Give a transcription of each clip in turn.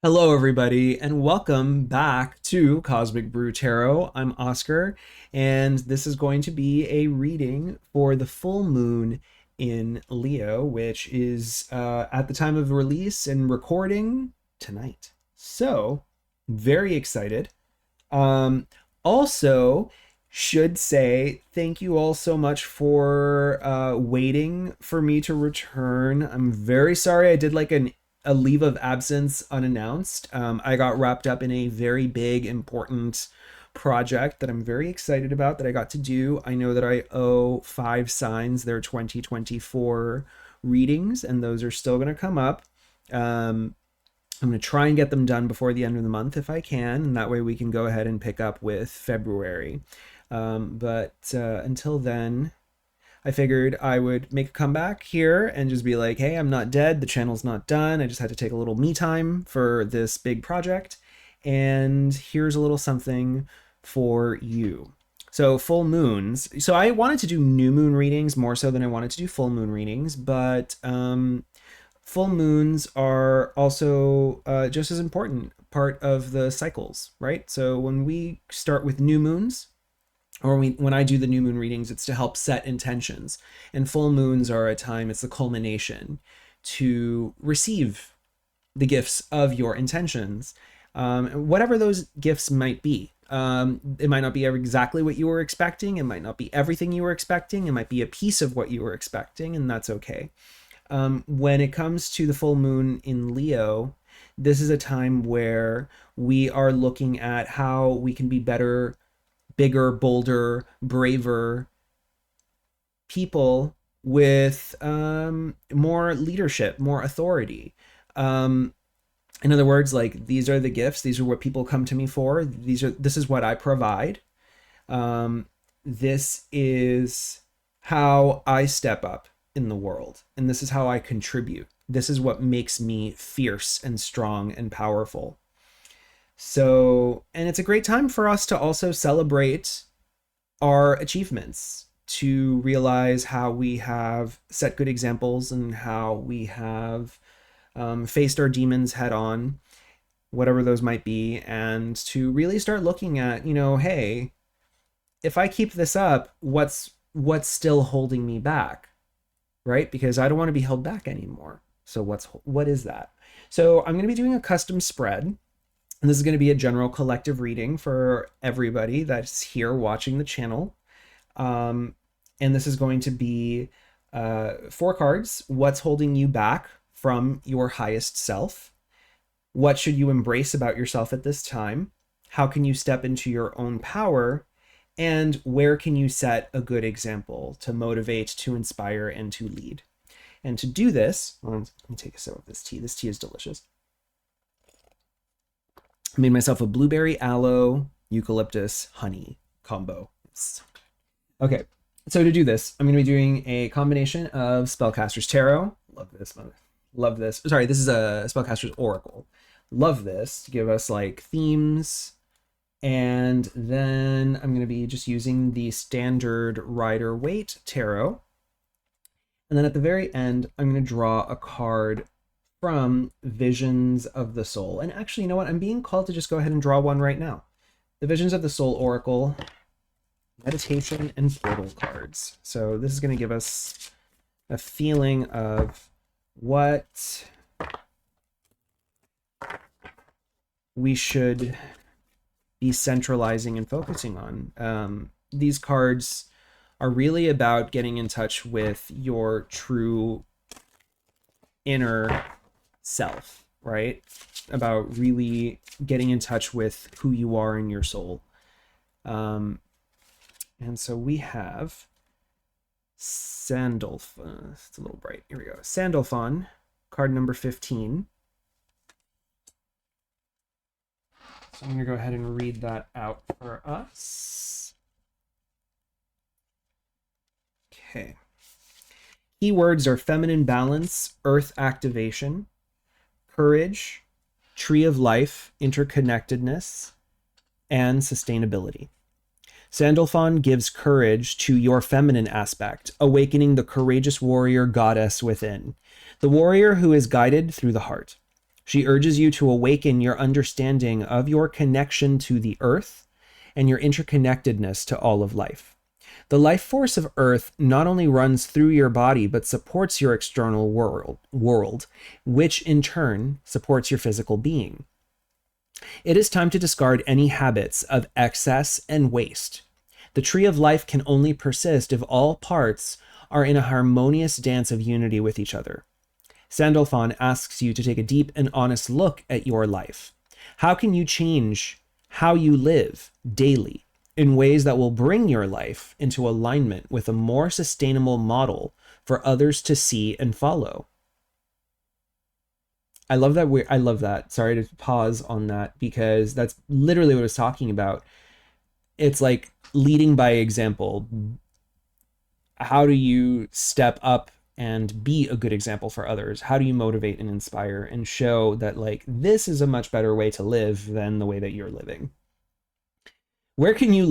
Hello, everybody, and welcome back to Cosmic Brew Tarot. I'm Oscar, and this is going to be a reading for the full moon in Leo, which is at the time of release and recording tonight. So, very excited. Um, Also, should say thank you all so much for waiting for me to return. I'm very sorry I did like a leave of absence unannounced. I got wrapped up in a very big, important project that I'm very excited about that I got to do. I know that I owe five signs their 2024 readings, and those are still going to come up. Um, I'm going to try and get them done before the end of the month if I can, and that way we can go ahead and pick up with February. But until then, I figured I would make a comeback here and just be like, hey, I'm not dead. The channel's not done. I just had to take a little me time for this big project. And here's a little something for you. So, full moons. So, I wanted to do new moon readings more so than I wanted to do full moon readings, but full moons are also just as important part of the cycles, right? So, when we start with new moons, or when I do the new moon readings, it's to help set intentions. And full moons are a time, it's the culmination to receive the gifts of your intentions, whatever those gifts might be. It might not be exactly what you were expecting. It might not be everything you were expecting. It might be a piece of what you were expecting, and that's okay. When it comes to the full moon in Leo, this is a time where we are looking at how we can be better, bigger, bolder, braver people with more leadership, more authority. Um, in other words, like, these are the gifts. These are what people come to me for. This is what I provide. This is how I step up in the world, and this is how I contribute. This is what makes me fierce and strong and powerful. So, and it's a great time for us to also celebrate our achievements, to realize how we have set good examples and how we have faced our demons head on, whatever those might be, and to really start looking at, hey, if I keep this up, what's still holding me back, right? Because I don't want to be held back anymore. So what is that? So I'm going to be doing a custom spread. And this is going to be a general collective reading for everybody that's here watching the channel. And this is going to be 4 cards. What's holding you back from your highest self? What should you embrace about yourself at this time? How can you step into your own power? And where can you set a good example to motivate, to inspire, and to lead? And to do this, let me take a sip of this tea. This tea is delicious. I made myself a blueberry aloe eucalyptus honey combo. Okay, so to do this, I'm going to be doing a combination of Spellcaster's Tarot. Love this. Love this. Sorry, this is a Spellcaster's Oracle. Love this to give us like themes. And then I'm going to be just using the standard Rider-Waite Tarot. And then at the very end, I'm going to draw a card from Visions of the Soul. And actually, you know what? I'm being called to just go ahead and draw one right now. The Visions of the Soul Oracle, Meditation, and Portal cards. So this is going to give us a feeling of what we should be centralizing and focusing on. These cards are really about getting in touch with your true inner self, right? About really getting in touch with who you are in your soul. And so we have Sandalphon. It's a little bright. Here we go. Sandalphon, card number 15. So I'm going to go ahead and read that out for us. Okay. Keywords are feminine balance, earth activation, courage, tree of life, interconnectedness, and sustainability. Sandalphon gives courage to your feminine aspect, awakening the courageous warrior goddess within, the warrior who is guided through the heart. She urges you to awaken your understanding of your connection to the earth and your interconnectedness to all of life. The life force of Earth not only runs through your body, but supports your external world, which in turn supports your physical being. It is time to discard any habits of excess and waste. The tree of life can only persist if all parts are in a harmonious dance of unity with each other. Sandalphon asks you to take a deep and honest look at your life. How can you change how you live daily in ways that will bring your life into alignment with a more sustainable model for others to see and follow? I love that. I love that. Sorry to pause on that because that's literally what I was talking about. It's like leading by example. How do you step up and be a good example for others? How do you motivate and inspire and show that like this is a much better way to live than the way that you're living? Where can you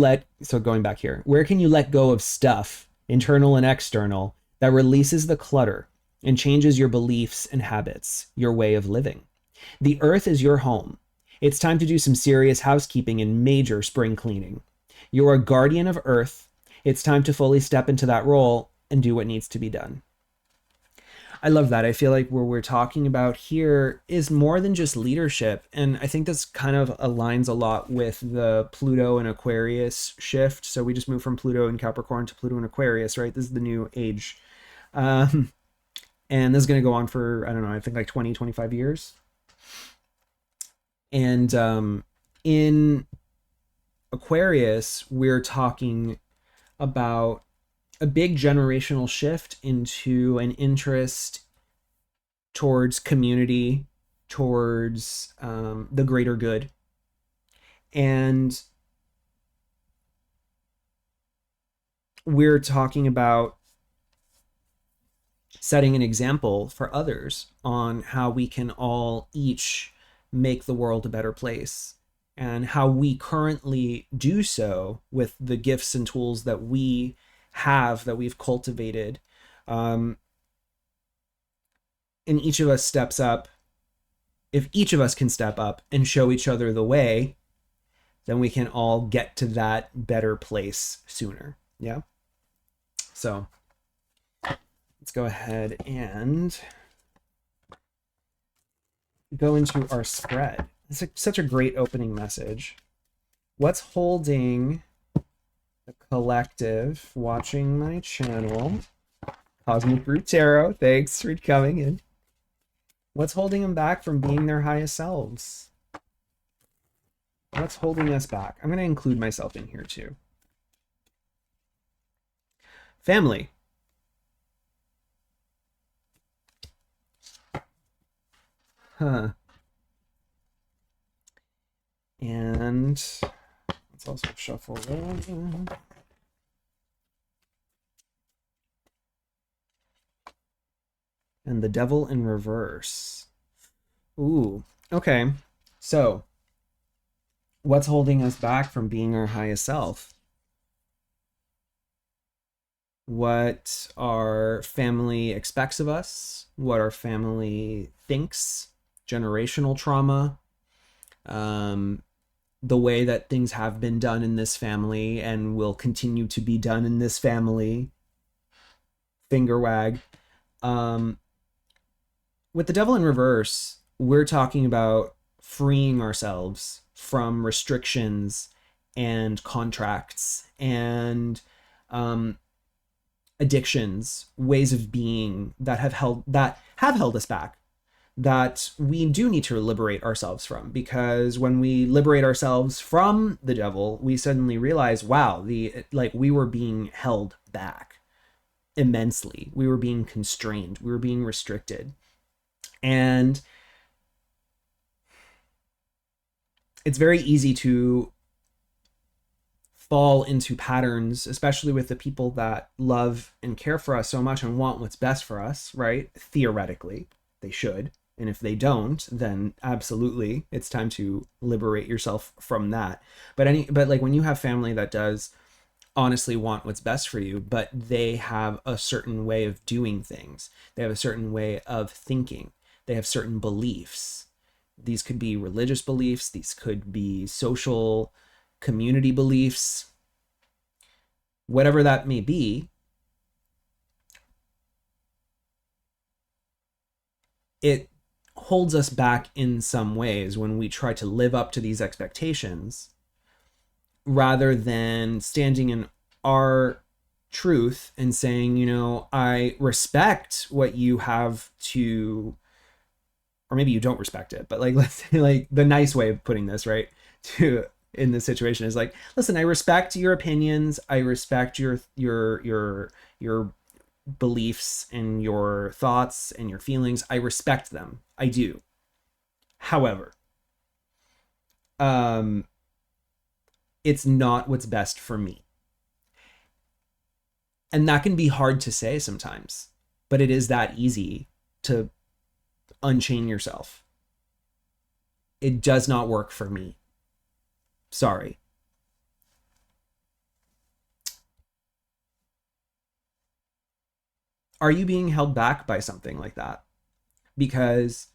going back here, where can you let go of stuff, internal and external, that releases the clutter and changes your beliefs and habits, your way of living? The earth is your home. It's time to do some serious housekeeping and major spring cleaning. You're a guardian of earth. It's time to fully step into that role and do what needs to be done. I love that. I feel like what we're talking about here is more than just leadership. And I think this kind of aligns a lot with the Pluto and Aquarius shift. So we just moved from Pluto and Capricorn to Pluto and Aquarius, right? This is the new age. And this is going to go on for, I don't know, I think like 20, 25 years. And in Aquarius, we're talking about a big generational shift into an interest towards community, towards the greater good. And we're talking about setting an example for others on how we can all each make the world a better place, and how we currently do so with the gifts and tools that we have, that we've cultivated. And each of us steps up. If each of us can step up and show each other the way, then we can all get to that better place sooner. Yeah. So let's go ahead and go into our spread. It's such a great opening message. What's holding the collective watching my channel? Cosmic Brew Tarot, thanks for coming in. What's holding them back from being their highest selves? What's holding us back? I'm going to include myself in here too. Family. Huh. And let's also shuffle that. And the Devil in reverse. Ooh, okay. So, what's holding us back from being our highest self? What our family expects of us, what our family thinks, generational trauma, the way that things have been done in this family and will continue to be done in this family. Finger wag. With the Devil in reverse, we're talking about freeing ourselves from restrictions and contracts and addictions, ways of being that have held us back, that we do need to liberate ourselves from. Because when we liberate ourselves from the devil, we suddenly realize, wow, we were being held back immensely. We were being constrained. We were being restricted. And it's very easy to fall into patterns, especially with the people that love and care for us so much and want what's best for us, right? Theoretically, they should. And if they don't, then absolutely, it's time to liberate yourself from that. But like when you have family that does honestly want what's best for you, but they have a certain way of doing things, they have a certain way of thinking, they have certain beliefs, These could be religious beliefs, these could be social community beliefs, whatever that may be. It holds us back in some ways when we try to live up to these expectations rather than standing in our truth and saying, you know, I respect what you have to, or maybe you don't respect it, but like, let's say, like, the nice way of putting this, right, to in this situation is like, listen, I respect your opinions, I respect your beliefs and your thoughts and your feelings, I respect them, I do. However, um it's not what's best for me. And that can be hard to say sometimes, but it is that easy to unchain yourself. It does not work for me. Sorry. Are you being held back by something like that? Because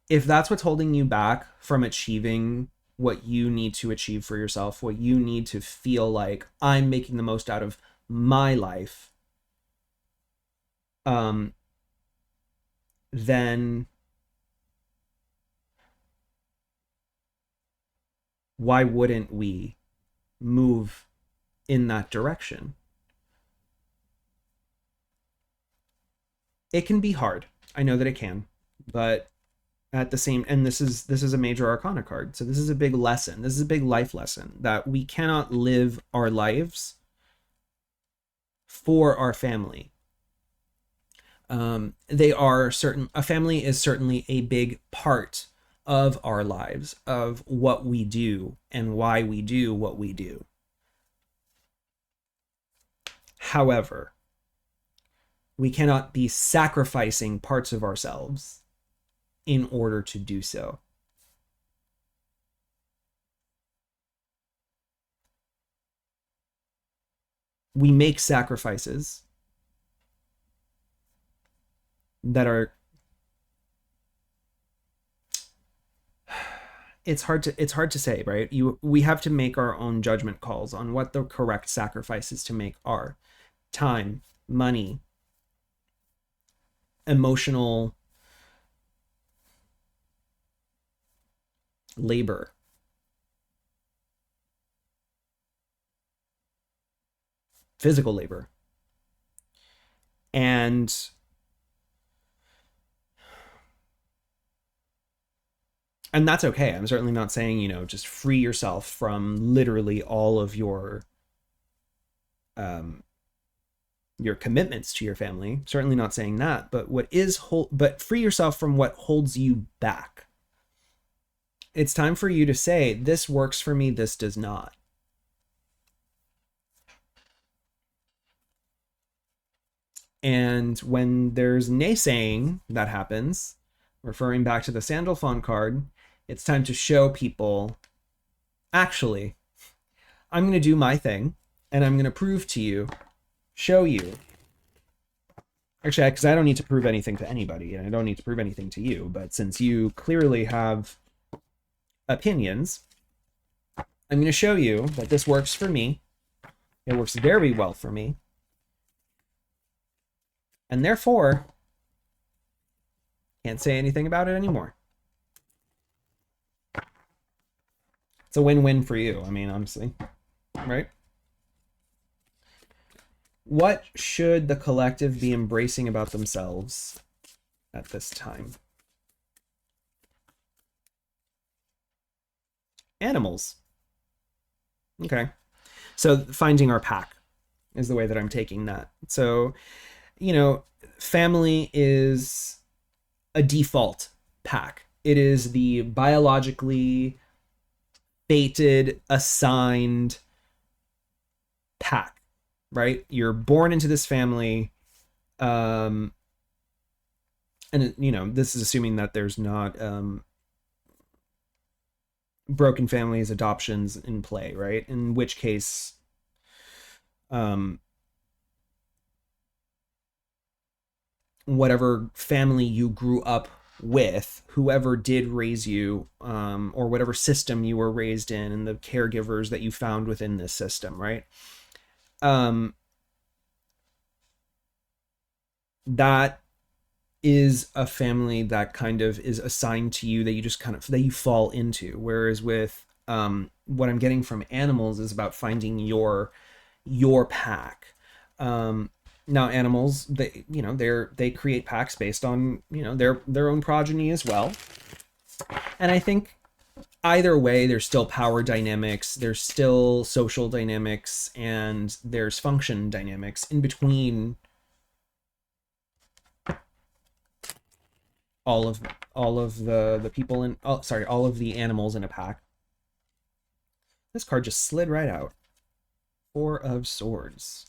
if that's what's holding you back from achieving what you need to achieve for yourself, what you need to feel like I'm making the most out of my life, then why wouldn't we move in that direction? It can be hard. I know that it can, but at the same, and this is a major arcana card, so this is a big lesson, this is a big life lesson, that we cannot live our lives for our family. They are certain, a family is certainly a big part of our lives, of what we do and why we do what we do. However, we cannot be sacrificing parts of ourselves in order to do so. We make sacrifices that are, it's hard to say, right? We have to make our own judgment calls on what the correct sacrifices to make are. Time, money, emotional labor, physical labor. And that's okay. I'm certainly not saying, you know, just free yourself from literally all of your commitments to your family. Certainly not saying that, but but free yourself from what holds you back. It's time for you to say, this works for me, this does not. And when there's naysaying that happens, referring back to the Sandalphon card, it's time to show people, actually, I'm going to do my thing, and I'm going to prove to you, show you. Actually, because I don't need to prove anything to anybody, and I don't need to prove anything to you, but since you clearly have opinions, I'm going to show you that this works for me. It works very well for me. And therefore, can't say anything about it anymore. It's a win-win for you. I mean, honestly, right? What should the collective be embracing about themselves at this time? Animals. Okay. So finding our pack is the way that I'm taking that. So, you know, family is a default pack. It is the biologically fated, assigned pack, right? You're born into this family, and you know, this is assuming that there's not broken families, adoptions in play, right? In which case, whatever family you grew up with, whoever did raise you, or whatever system you were raised in, and the caregivers that you found within this system, right? Um, that is a family that kind of is assigned to you, that you just kind of that you fall into. Whereas with what I'm getting from animals is about finding your pack. Um, Now animals, they they create packs based on their own progeny as well, and I think either way there's still power dynamics, there's still social dynamics, and there's function dynamics in between all of the people in all of the animals in a pack. This card just slid right out. Four of Swords.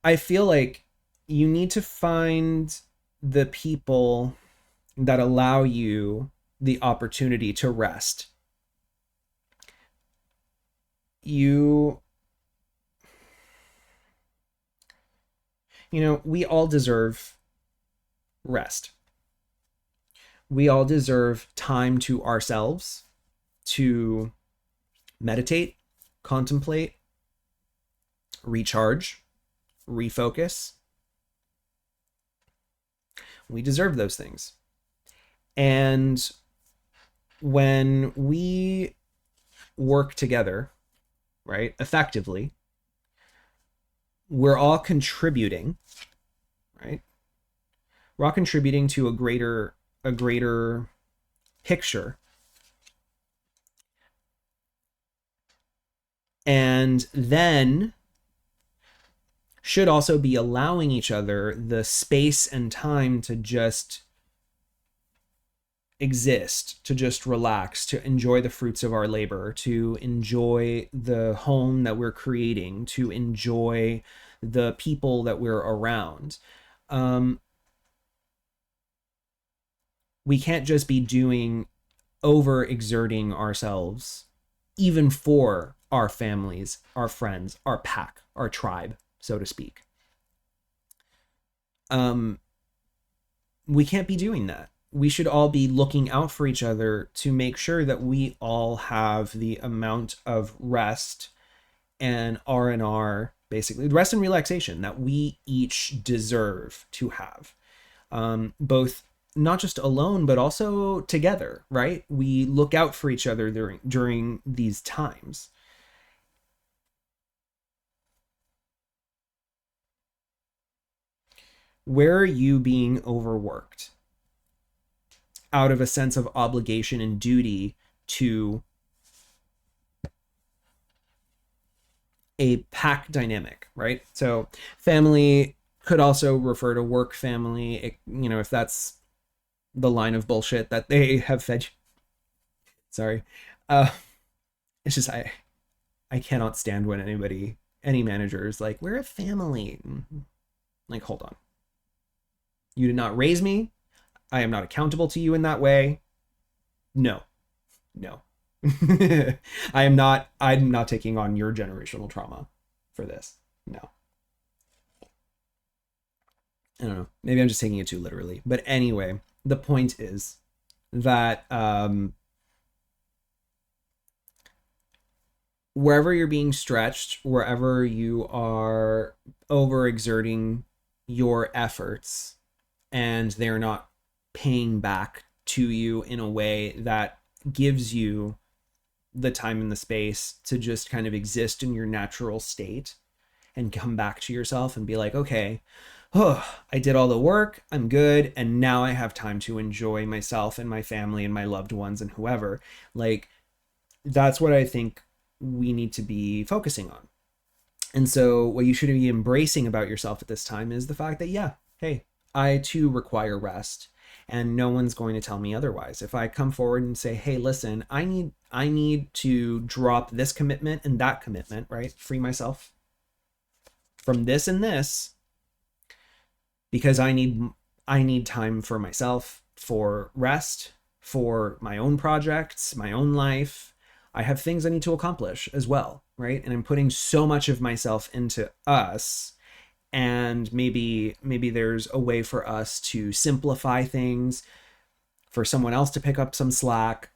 I feel like you need to find the people that allow you the opportunity to rest. You we all deserve rest. We all deserve time to ourselves, to meditate, contemplate, recharge, refocus. We deserve those things. And when we work together, right, effectively, we're all contributing, right? We're all contributing to a greater picture. And then should also be allowing each other the space and time to just exist, to just relax, to enjoy the fruits of our labor, to enjoy the home that we're creating, to enjoy the people that we're around. We can't just be doing overexerting ourselves, even for our families, our friends, our pack, our tribe, so to speak. We can't be doing that. We should all be looking out for each other to make sure that we all have the amount of rest and R&R, basically rest and relaxation, that we each deserve to have. Both not just alone, but also together, right? We look out for each other during these times. Where are you being overworked out of a sense of obligation and duty to a pack dynamic, right? So family could also refer to work family, if that's the line of bullshit that they have fed you. Sorry. Uh, it's just I cannot stand when any manager is like, we're a family. Like, hold on. You did not raise me. I am not accountable to you in that way. No. No. I'm not taking on your generational trauma for this. No. I don't know. Maybe I'm just taking it too literally. But anyway, the point is that wherever you're being stretched, wherever you are overexerting your efforts and they're not paying back to you in a way that gives you the time and the space to just kind of exist in your natural state and come back to yourself and be like, okay, oh, I did all the work, I'm good, and now I have time to enjoy myself and my family and my loved ones and whoever. Like, that's what I think we need to be focusing on. And so what you should be embracing about yourself at this time is the fact that, yeah, hey, I too require rest, and no one's going to tell me otherwise. If I come forward and say, hey, listen, I need to drop this commitment and that commitment, right? Free myself from this and this because I need time for myself, for rest, for my own projects, my own life. I have things I need to accomplish as well, right? And I'm putting so much of myself into us, and maybe there's a way for us to simplify things, for someone else to pick up some slack,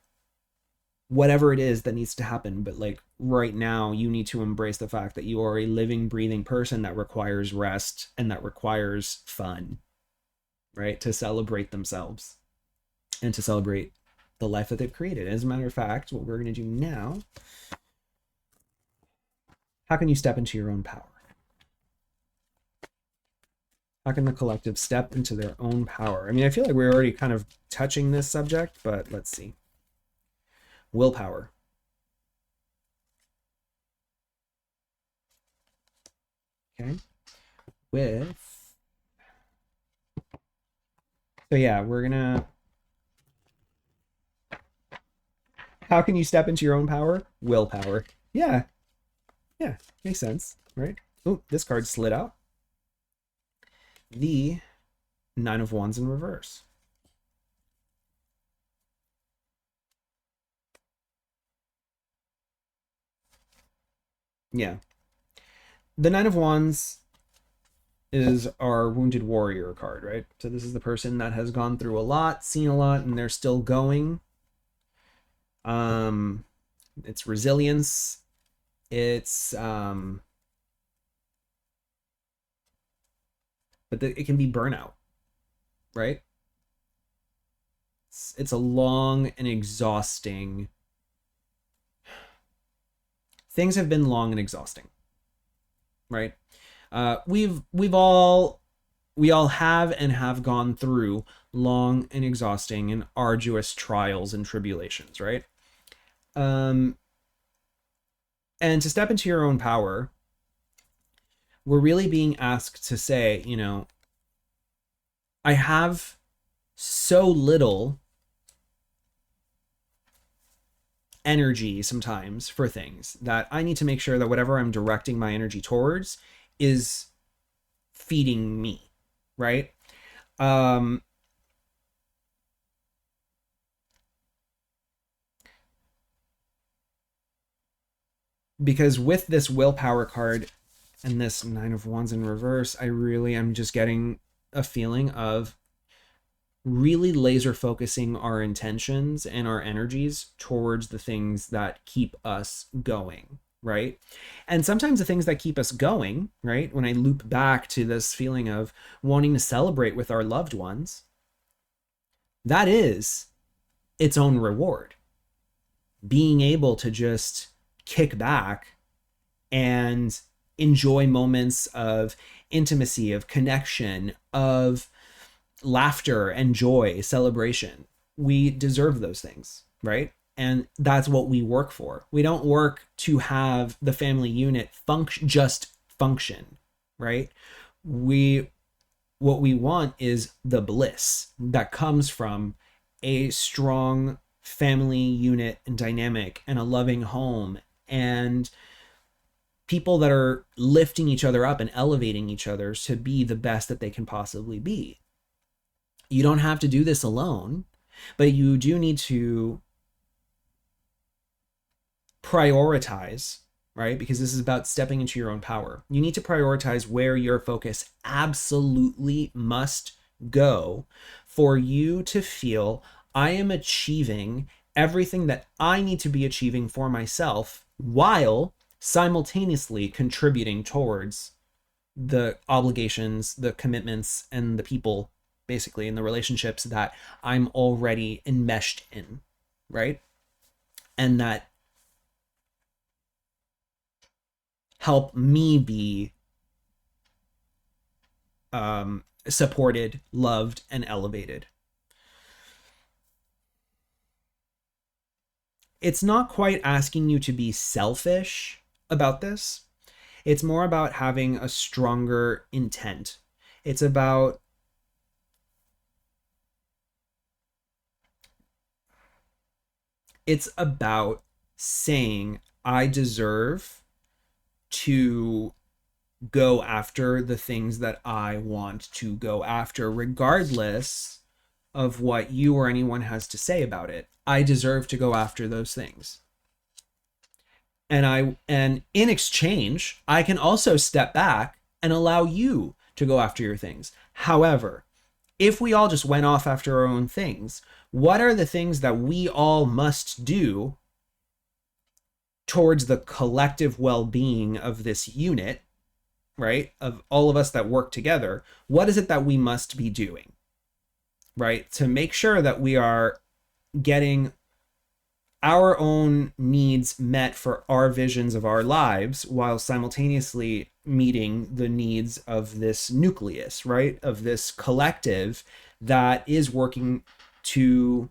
whatever it is that needs to happen. But like right now, you need to embrace the fact that you are a living, breathing person that requires rest and that requires fun, right? To celebrate themselves and to celebrate the life that they've created. As a matter of fact, what we're going to do now, how can you step into your own power? How can the collective step into their own power? I mean, I feel like we're already kind of touching this subject, but let's see. Willpower. Okay. So yeah, we're gonna, how can you step into your own power? Willpower. Yeah. Yeah. Makes sense, right? Oh, this card slid out. The Nine of Wands in reverse. Yeah. The Nine of Wands is our Wounded Warrior card, right? So this is the person that has gone through a lot, seen a lot, and they're still going. It's resilience. It's but it can be burnout, right? It's a long and exhausting. Things have been long and exhausting, right? We all have and have gone through long and exhausting and arduous trials and tribulations, right? And to step into your own power, we're really being asked to say, you know, I have so little energy sometimes for things that I need to make sure that whatever I'm directing my energy towards is feeding me, right? Because with this willpower card and this Nine of Wands in reverse, I really am just getting a feeling of really laser focusing our intentions and our energies towards the things that keep us going, right? And sometimes the things that keep us going, right? When I loop back to this feeling of wanting to celebrate with our loved ones, that is its own reward. Being able to just kick back and enjoy moments of intimacy, of connection, of laughter and joy, celebration. We deserve those things, right? And that's what we work for. We don't work to have the family unit just function, right? What we want is the bliss that comes from a strong family unit and dynamic and a loving home and people that are lifting each other up and elevating each other to be the best that they can possibly be. You don't have to do this alone, but you do need to prioritize, right? Because this is about stepping into your own power. You need to prioritize where your focus absolutely must go for you to feel I am achieving everything that I need to be achieving for myself while simultaneously contributing towards the obligations, the commitments, and the people, basically, in the relationships that I'm already enmeshed in, right? And that help me be supported, loved, and elevated. It's not quite asking you to be selfish about this. It's more about having a stronger intent. It's about saying, I deserve to go after the things that I want to go after, regardless of what you or anyone has to say about it. I deserve to go after those things. And in exchange, I can also step back and allow you to go after your things. However, if we all just went off after our own things, what are the things that we all must do towards the collective well-being of this unit, right? Of all of us that work together, what is it that we must be doing, right? To make sure that we are getting our own needs met for our visions of our lives while simultaneously meeting the needs of this nucleus, right? Of this collective that is working to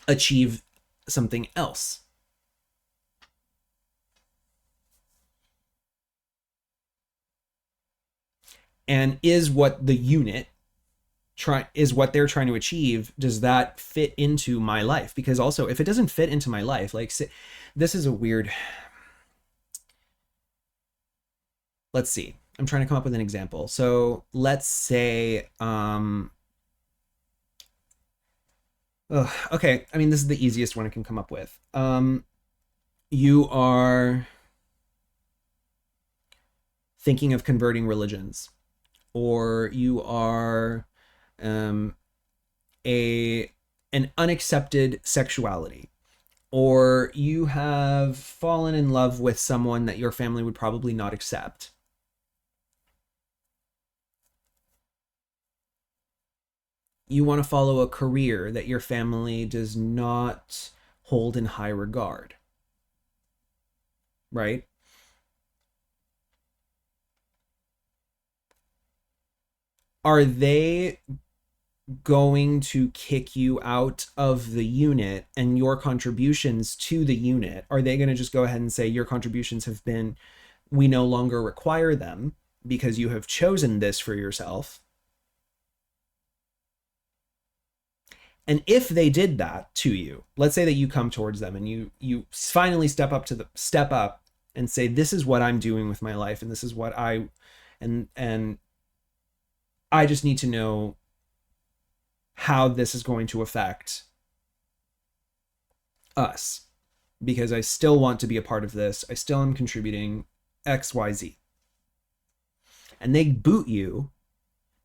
achieve something else. And is what the unit is what they're trying to achieve, does that fit into my life? Because also, if it doesn't fit into my life, like, this is a weird, let's see, I'm trying to come up with an example. So let's say okay, I mean, this is the easiest one I can come up with. You are thinking of converting religions, or you are an unaccepted sexuality, or you have fallen in love with someone that your family would probably not accept. You want to follow a career that your family does not hold in high regard, right? Are they going to kick you out of the unit, and your contributions to the unit, are they going to just go ahead and say your contributions have been, we no longer require them because you have chosen this for yourself? And if they did that to you, let's say that you come towards them and you finally step up and say, this is what I'm doing with my life, and this is what and I just need to know how this is going to affect us, because I still want to be a part of this. I still am contributing XYZ. And they boot you,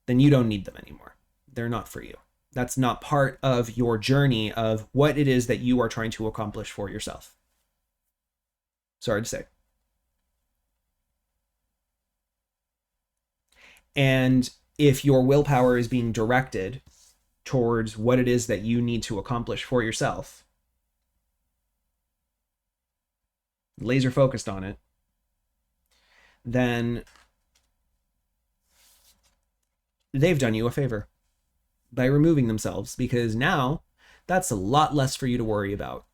then you don't need them anymore. They're not for you. That's not part of your journey of what it is that you are trying to accomplish for yourself. Sorry to say. And if your willpower is being directed towards what it is that you need to accomplish for yourself, laser focused on it, then they've done you a favor by removing themselves, because now that's a lot less for you to worry about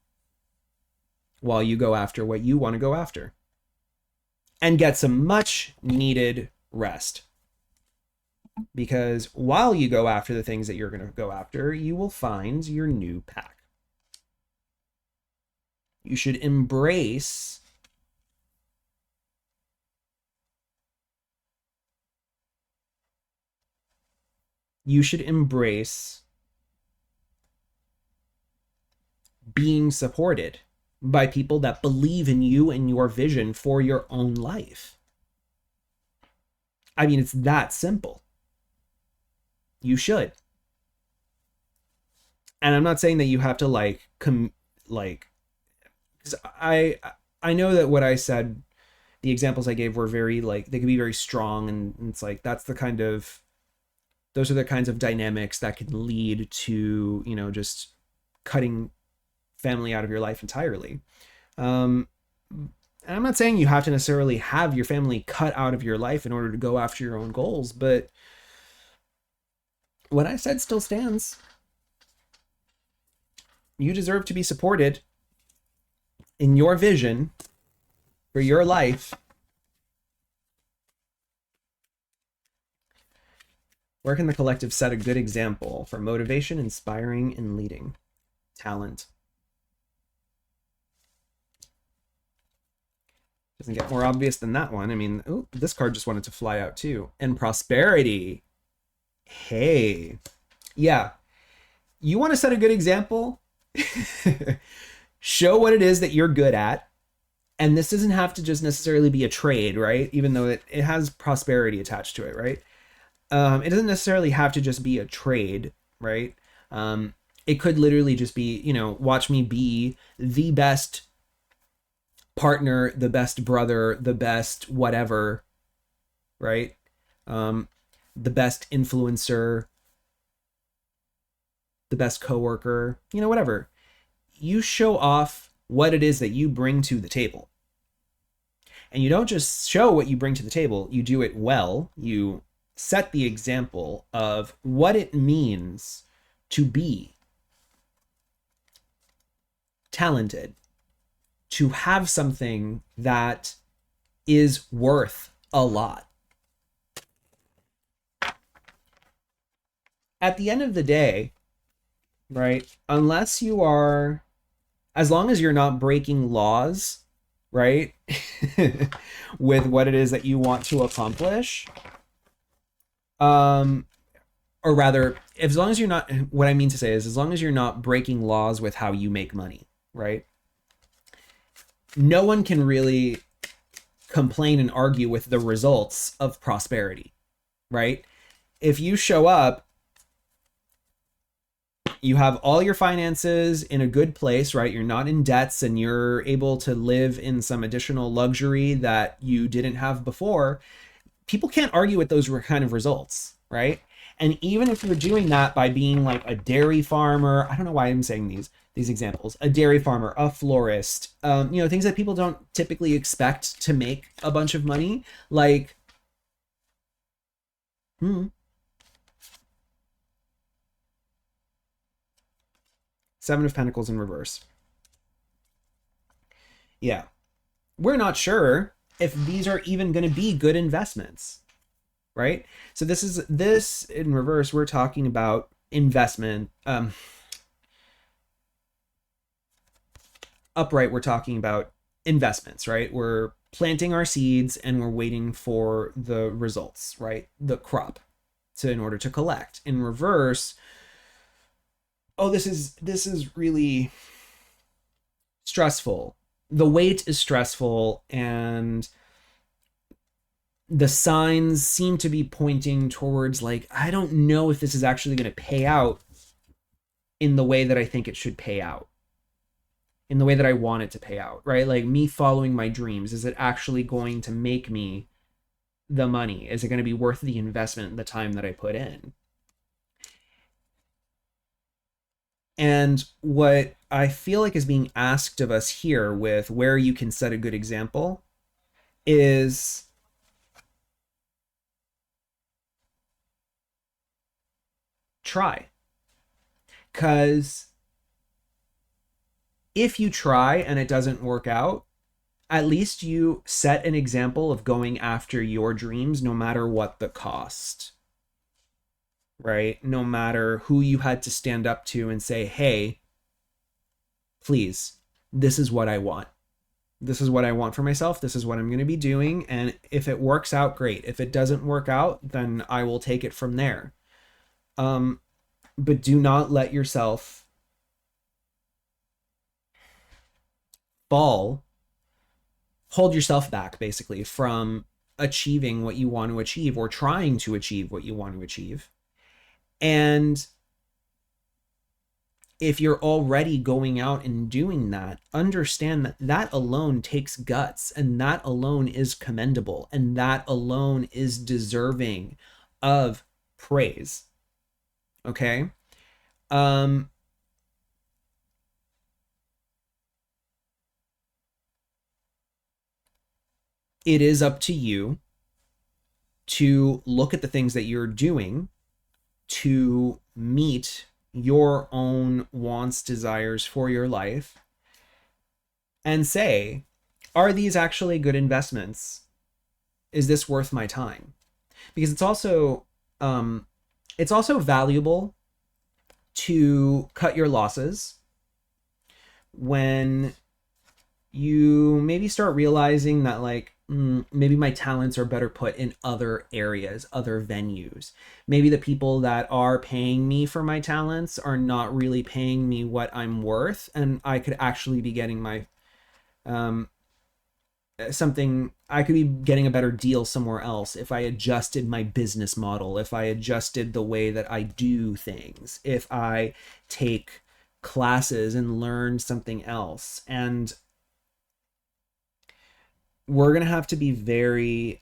while you go after what you want to go after and get some much needed rest. Because while you go after the things that you're going to go after, you will find your new pack. You should embrace being supported by people that believe in you and your vision for your own life. I mean, it's that simple. You should. And I'm not saying that you have to because I know that what I said, the examples I gave were very they could be very strong, and it's like those are the kinds of dynamics that can lead to, just cutting family out of your life entirely. And I'm not saying you have to necessarily have your family cut out of your life in order to go after your own goals, but what I said still stands. You deserve to be supported in your vision for your life. Where can the collective set a good example for motivation, inspiring, and leading? Talent. Doesn't get more obvious than that one. I mean, this card just wanted to fly out too. And prosperity. Hey. Yeah. You want to set a good example? Show what it is that you're good at, And this doesn't have to just necessarily be a trade, right? Even though it has prosperity attached to it, right? It doesn't necessarily have to just be a trade, right? It could literally just be, watch me be the best partner, the best brother, the best whatever, right? Um, the best influencer, the best coworker, whatever. You show off what it is that you bring to the table. And you don't just show what you bring to the table, you do it well. You set the example of what it means to be talented, to have something that is worth a lot. At the end of the day, right, as long as you're not breaking laws, right, with what it is that you want to accomplish, or rather, as long as you're not, what I mean to say is, as long as you're not breaking laws with how you make money, right, no one can really complain and argue with the results of prosperity, right? If you show up, you have all your finances in a good place, right? You're not in debts and you're able to live in some additional luxury that you didn't have before. People can't argue with those kind of results, right? And even if you're doing that by being like a dairy farmer, I don't know why I'm saying these examples, a dairy farmer, a florist, things that people don't typically expect to make a bunch of money, like, Seven of Pentacles in reverse. Yeah. We're not sure if these are even going to be good investments, right? So this in reverse, we're talking about investment. Upright, we're talking about investments, right? We're planting our seeds and we're waiting for the results, right? The crop in order to collect. In reverse, this is really stressful. The wait is stressful, and the signs seem to be pointing towards, like, I don't know if this is actually going to pay out in the way that I think it should pay out, in the way that I want it to pay out, right? Like, me following my dreams, is it actually going to make me the money? Is it going to be worth the investment, the time that I put in? And what I feel like is being asked of us here with where you can set a good example is try. Because if you try and it doesn't work out, at least you set an example of going after your dreams no matter what the cost, right? No matter who you had to stand up to and say, hey, please, this is what I want. This is what I want for myself. This is what I'm going to be doing. And if it works out, great. If it doesn't work out, then I will take it from there. But do not let yourself hold yourself back, basically, from achieving what you want to achieve or trying to achieve what you want to achieve. And if you're already going out and doing that, understand that that alone takes guts, and that alone is commendable, and that alone is deserving of praise. Okay? It is up to you to look at the things that you're doing to meet your own wants, desires for your life, and say, are these actually good investments? Is this worth my time? Because it's also valuable to cut your losses when you maybe start realizing that, like, maybe my talents are better put in other areas, other venues. Maybe the people that are paying me for my talents are not really paying me what I'm worth, and I could actually be getting my something, I could be getting a better deal somewhere else if I adjusted my business model, if I adjusted the way that I do things, if I take classes and learn something else. And we're going to have to be very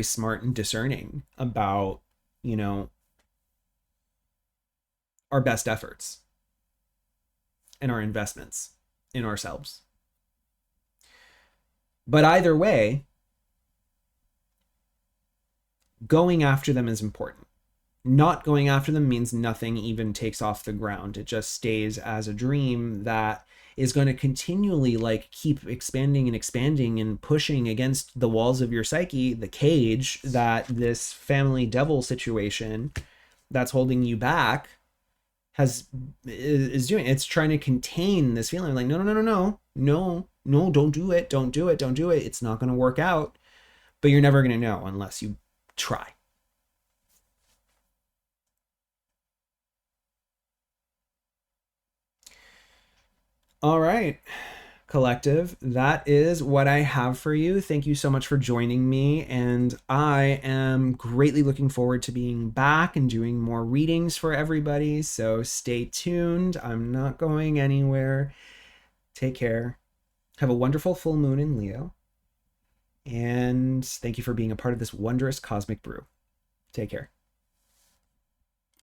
smart and discerning about, you know, our best efforts and our investments in ourselves. But either way, going after them is important. Not going after them means nothing even takes off the ground. It just stays as a dream that is going to continually like keep expanding and expanding and pushing against the walls of your psyche, the cage that this family devil situation that's holding you back has is doing. It's trying to contain this feeling like, no, no, no, no, no, no, no, don't do it, don't do it, don't do it. It's not going to work out. But you're never going to know unless you try. All right, collective, that is what I have for you. Thank you so much for joining me, and I am greatly looking forward to being back and doing more readings for everybody. So stay tuned. I'm not going anywhere. Take care. Have a wonderful full moon in Leo, and thank you for being a part of this wondrous cosmic brew. Take care.